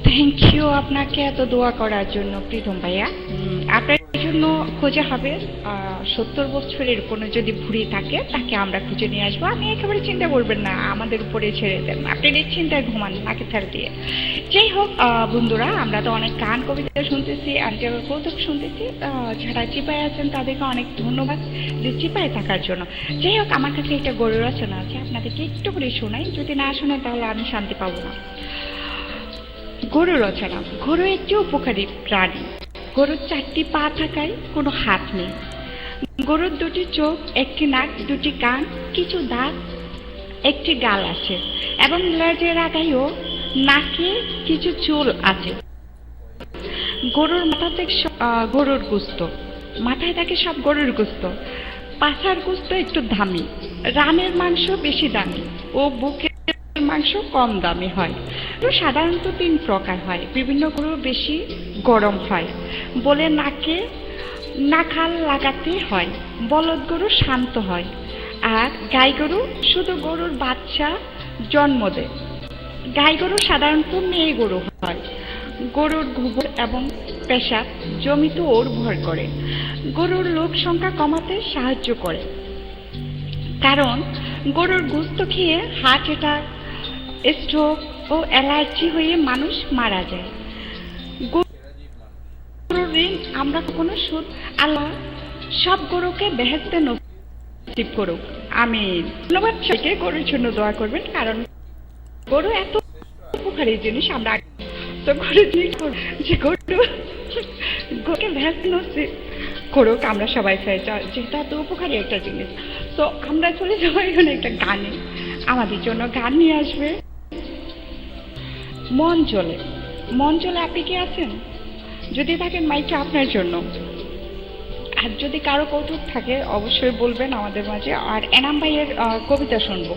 Thank you আপনাকে এত দোয়া করার জন্য প্রীতম ভাইয়া। আপনার জন্য খোঁজা হবে 70 বছরের কোনো যদি ভুঁড়ি থাকে তাকে আমরা খুঁজে নিয়ে আসবো। আপনি একেবারে চিন্তা করবেন না, আমাদের উপরে ছেড়ে দেন, আপনি নিশ্চিন্তায় ঘুমান নাকে ছাড় দিয়ে। যাই হোক বন্ধুরা, আমরা তো অনেক গান কবিতা শুনতেছি, আন্টির কৌতুক শুনতেছি। যারা চিপায় আছেন তাদেরকে অনেক ধন্যবাদ যে চিপায় থাকার জন্য। যাই হোক, আমার কাছে একটা গরু রচনা আছে, আপনাদেরকে একটু করে শোনাই, যদি না শোনেন তাহলে আমি শান্তি পাবো না। গরু রচনা। গরু একটি উপকারী প্রাণী। গরুর 4টি পা থাকায় কোনো হাত নেই। গরুর 2টি চোখ, 1টি নাক, 2টি কান, কিছু দাঁত, 1টি গাল আছে এবং লেজের আগায়ও নাকে কিছু চুল আছে। গরুর মাথাতে গরুর গোস্ত, মাথায় থাকে সব গরুর গোস্ত। পাছার গোস্ত একটু দামি, রানের মাংস বেশি দামি ও বুকের মাংস কম দামি হয়। গরু সাধারণত 3 প্রকার হয়। বিভিন্ন গরু বেশি গরম হয় বলে নাকে নাখাল লাগাতে হয়। বলদ গরু শান্ত হয় আর গাই গরু শুধু গরুর বাচ্চা জন্ম দেয়। গাই গরু সাধারণত মেয়ে গরু হয়। গরুর গোবর এবং পেশাব জমিতে উর্বর করে। গরুর লোক সংখ্যা কমাতে সাহায্য করে, কারণ গরুর গোশত খেয়ে হার্ট অ্যাটাক, স্ট্রোক ও অ্যালার্জি হয়ে মানুষ মারা যায়। গরুর ঋণ আমরা কখনো শোধ। আল্লাহ সব গরুকে বেহেশতে নসিব করুক, আমিন। ধন্যবাদ সবাইকে। গরুর জন্য দোয়া করবেন, কারণ গরু এত উপকারী জিনিস। আমরা তো গরু যে গরুকে বেহেশতে নসিব করুক, আমরা সবাই চাই, যেটা এত উপকারী একটা জিনিস। তো আমরা চলে যাবো এখানে একটা গানে। আমাদের জন্য গান নিয়ে আসবে মন চলে। মন চলে আপনি কি আছেন? যদি থাকেন মাইকটা আপনার জন্য। আর যদি কারো কৌতুক থাকে অবশ্যই বলবেন আমাদের মাঝে। আর এনাম ভাইয়ের কবিতা শুনবো।